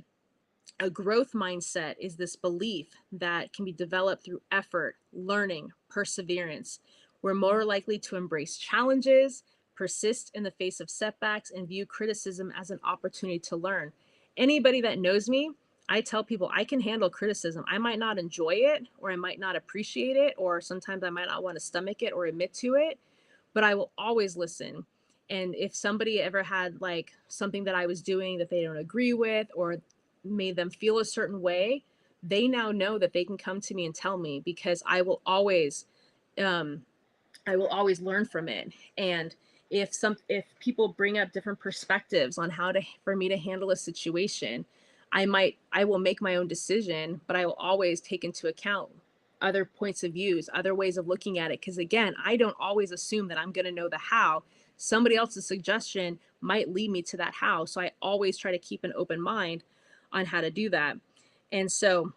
a growth mindset is this belief that can be developed through effort, learning, perseverance. We're more likely to embrace challenges, persist in the face of setbacks, and view criticism as an opportunity to learn. Anybody that knows me, I tell people I can handle criticism. I might not enjoy it, or I might not appreciate it, or sometimes I might not want to stomach it or admit to it, but I will always listen. And if somebody ever had like something that I was doing that they don't agree with or made them feel a certain way, they now know that they can come to me and tell me, because um, I will always learn from it. And if people bring up different perspectives on how to for me to handle a situation, I will make my own decision, but I will always take into account other points of views, other ways of looking at it. Because again, I don't always assume that I'm going to know the how. Somebody else's suggestion might lead me to that how. So I always try to keep an open mind on how to do that. And so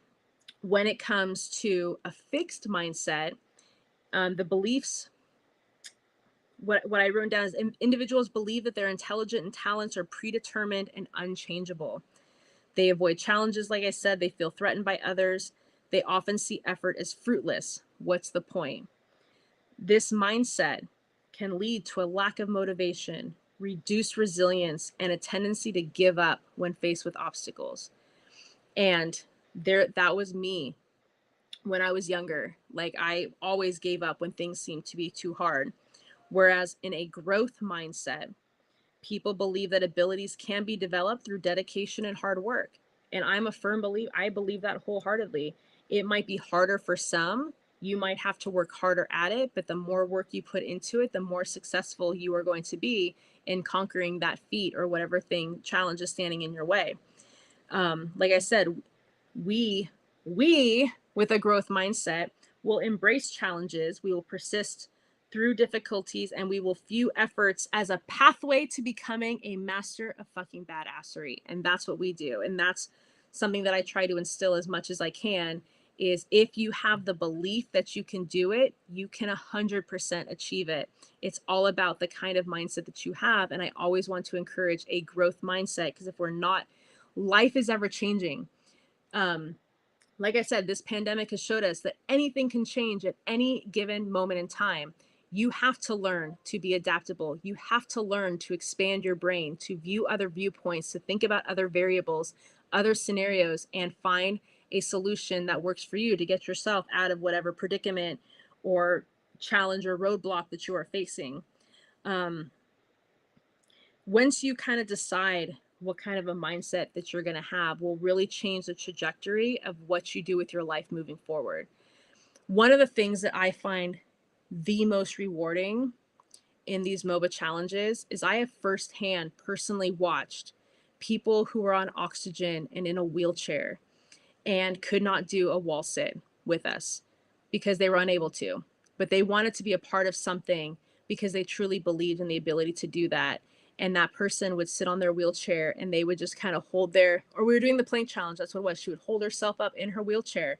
when it comes to a fixed mindset, the beliefs, what I wrote down is individuals believe that their intelligence and talents are predetermined and unchangeable. They avoid challenges, like I said, they feel threatened by others. They often see effort as fruitless. What's the point? This mindset can lead to a lack of motivation, reduced resilience, and a tendency to give up when faced with obstacles. And that was me when I was younger. Like, I always gave up when things seemed to be too hard. Whereas in a growth mindset, People believe that abilities can be developed through dedication and hard work. And I'm a firm believer, I believe that wholeheartedly. It might be harder for some. You might have to work harder at it, but the more work you put into it, the more successful you are going to be in conquering that feat or whatever thing challenge is standing in your way. Like I said, we with a growth mindset will embrace challenges, we will persist through difficulties, and we will view efforts as a pathway to becoming a master of fucking badassery. And that's what we do. And that's something that I try to instill as much as I can, is if you have the belief that you can do it, you can 100% achieve it. It's all about the kind of mindset that you have. And I always want to encourage a growth mindset, because if we're not, life is ever changing. Like I said, this pandemic has showed us that anything can change at any given moment in time. You have to learn to be adaptable. You have to learn to expand your brain, to view other viewpoints, to think about other variables, other scenarios, and find a solution that works for you to get yourself out of whatever predicament or challenge or roadblock that you are facing. Once you kind of decide what kind of a mindset that you're going to have, will really change the trajectory of what you do with your life moving forward. One of the things that I find the most rewarding in these MOBA challenges is I have firsthand personally watched people who are on oxygen and in a wheelchair and could not do a wall sit with us because they were unable to, but they wanted to be a part of something because they truly believed in the ability to do that. And that person would sit on their wheelchair and they would just kind of hold their, or we were doing the plank challenge. That's what it was. She would hold herself up in her wheelchair.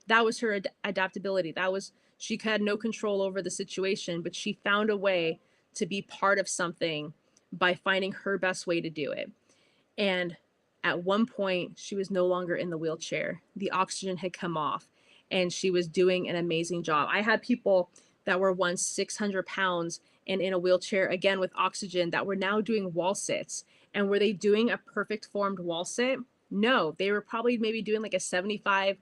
That was her adaptability. That was, she had no control over the situation, but she found a way to be part of something by finding her best way to do it. And at one point, she was no longer in the wheelchair. The oxygen had come off and she was doing an amazing job. I had people that were once 600 pounds and in a wheelchair, again with oxygen, that were now doing wall sits. And were they doing a perfect formed wall sit? No, they were probably maybe doing like a 75,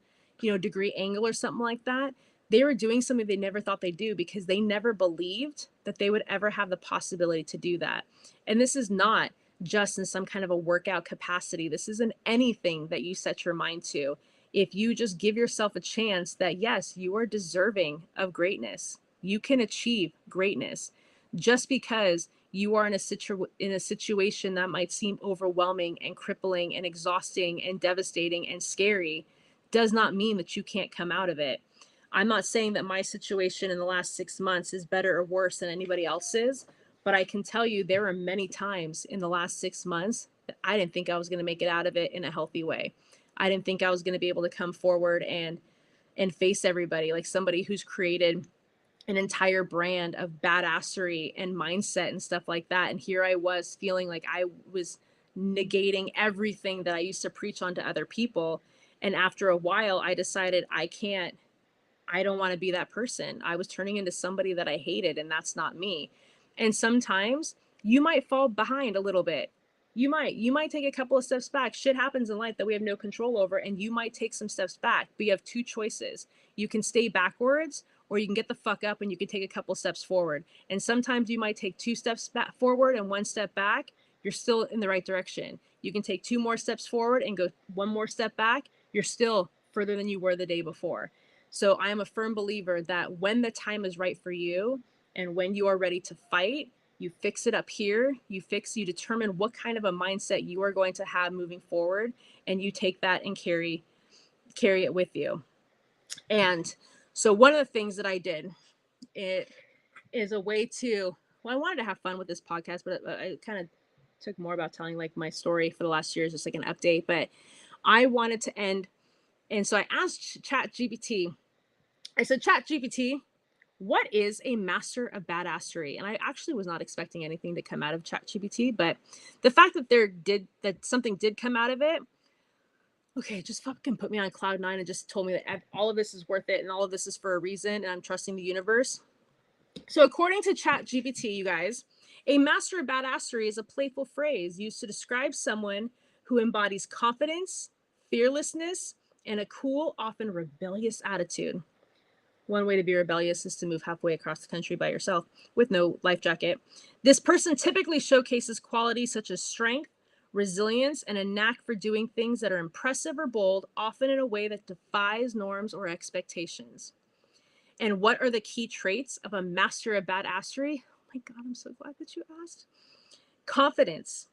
degree angle or something like that. They were doing something they never thought they'd do because they never believed that they would ever have the possibility to do that. And this is not just in some kind of a workout capacity. This isn't anything that you set your mind to. If you just give yourself a chance that, yes, you are deserving of greatness, you can achieve greatness. Just because you are in a situation that might seem overwhelming and crippling and exhausting and devastating and scary does not mean that you can't come out of it. I'm not saying that my situation in the last 6 months is better or worse than anybody else's, but I can tell you there are many times in the last 6 months that I didn't think I was going to make it out of it in a healthy way. I didn't think I was going to be able to come forward and face everybody, like somebody who's created an entire brand of badassery and mindset and stuff like that. And here I was feeling like I was negating everything that I used to preach on to other people. And after a while, I decided I don't want to be that person. I was turning into somebody that I hated, and that's not me. And sometimes you might fall behind a little bit. You might take a couple of steps back. Shit happens in life that we have no control over, and you might take some steps back. But you have two choices. You can stay backwards, or you can get the fuck up and you can take a couple steps forward. And sometimes you might take 2 steps back forward and 1 step back. You're still in the right direction. You can take 2 more steps forward and go 1 more step back. You're still further than you were the day before. So I am a firm believer that when the time is right for you and when you are ready to fight, you fix it up here, you determine what kind of a mindset you are going to have moving forward, and you take that and carry it with you. And so one of the things that I did, it is a way to, well, I wanted to have fun with this podcast, but I kind of took more about telling like my story for the last year, just like an update, but I wanted to end. And so I asked ChatGPT, I said, ChatGPT, what is a master of badassery? And I actually was not expecting anything to come out of ChatGPT, but the fact that something did come out of it, okay, just fucking put me on cloud 9 and just told me that all of this is worth it and all of this is for a reason and I'm trusting the universe. So according to ChatGPT, you guys, a master of badassery is a playful phrase used to describe someone who embodies confidence, fearlessness, and a cool, often rebellious attitude. One way to be rebellious is to move halfway across the country by yourself with no life jacket. This person typically showcases qualities such as strength, resilience, and a knack for doing things that are impressive or bold, often in a way that defies norms or expectations. And what are the key traits of a master of badassery? Oh my God, I'm so glad that you asked. Confidence.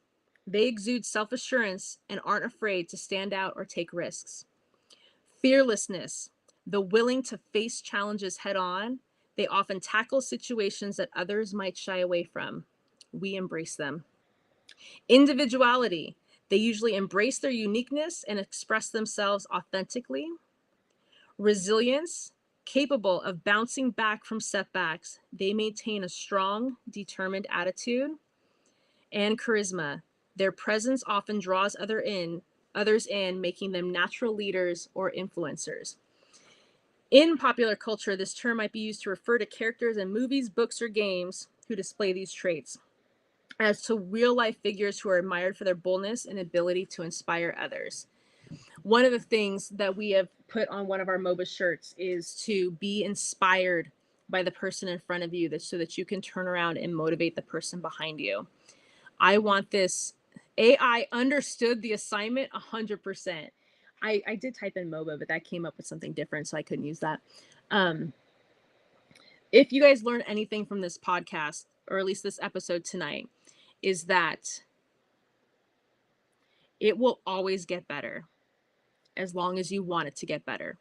They exude self-assurance and aren't afraid to stand out or take risks. Fearlessness. The willing to face challenges head on. They often tackle situations that others might shy away from. We embrace them. Individuality. They usually embrace their uniqueness and express themselves authentically. Resilience. Capable of bouncing back from setbacks. They maintain a strong, determined attitude. And charisma. Their presence often draws others in, making them natural leaders or influencers. In popular culture, this term might be used to refer to characters in movies, books, or games who display these traits, as to real-life figures who are admired for their boldness and ability to inspire others. One of the things that we have put on one of our MOBA shirts is to be inspired by the person in front of you, so that you can turn around and motivate the person behind you. I want this. AI understood the assignment 100%. I did type in MOBA, but that came up with something different, so I couldn't use that. If you guys learned anything from this podcast, or at least this episode tonight, is that it will always get better as long as you want it to get better.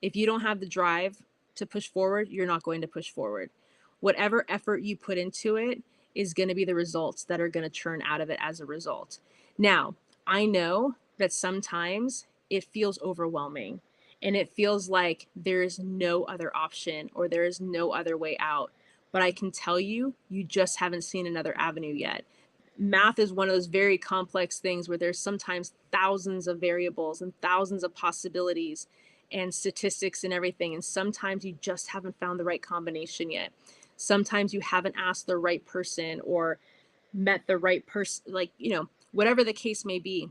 If you don't have the drive to push forward, you're not going to push forward. Whatever effort you put into it is going to be the results that are going to churn out of it as a result. Now, I know that sometimes it feels overwhelming and it feels like there is no other option or there is no other way out. But I can tell you, you just haven't seen another avenue yet. Math is one of those very complex things where there's sometimes thousands of variables and thousands of possibilities and statistics and everything. And sometimes you just haven't found the right combination yet. Sometimes you haven't asked the right person or met the right person, like, whatever the case may be.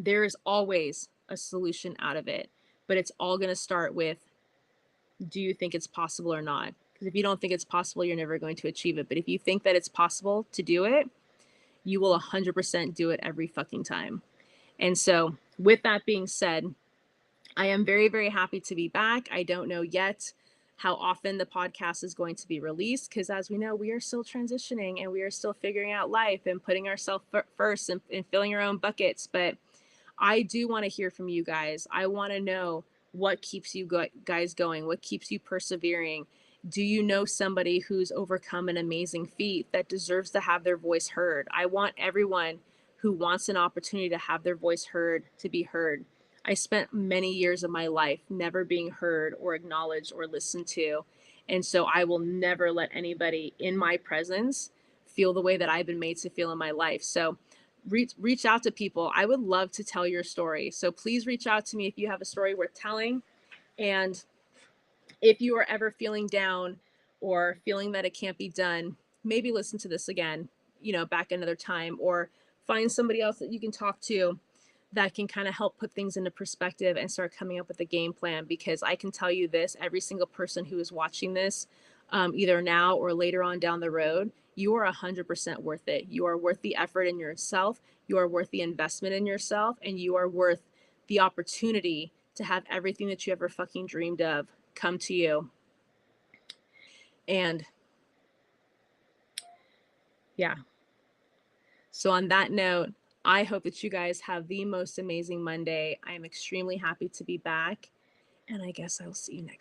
There is always a solution out of it, but it's all going to start with, do you think it's possible or not? Because if you don't think it's possible, you're never going to achieve it. But if you think that it's possible to do it, you will 100% do it every fucking time. And so with that being said, I am very, very happy to be back. I don't know yet how often the podcast is going to be released, because as we know, we are still transitioning and we are still figuring out life and putting ourselves first and filling our own buckets. But I do want to hear from you guys. I want to know what keeps you guys going, what keeps you persevering. Do you know somebody who's overcome an amazing feat that deserves to have their voice heard? I want everyone who wants an opportunity to have their voice heard to be heard. I spent many years of my life never being heard or acknowledged or listened to. And so I will never let anybody in my presence feel the way that I've been made to feel in my life. So reach out to people. I would love to tell your story. So please reach out to me if you have a story worth telling. And if you are ever feeling down or feeling that it can't be done, maybe listen to this again, back another time, or find somebody else that you can talk to that can kind of help put things into perspective and start coming up with a game plan. Because I can tell you this, every single person who is watching this, either now or later on down the road, you are 100% worth it. You are worth the effort in yourself. You are worth the investment in yourself, and you are worth the opportunity to have everything that you ever fucking dreamed of come to you. And yeah. So on that note, I hope that you guys have the most amazing Monday. I am extremely happy to be back, and I guess I'll see you next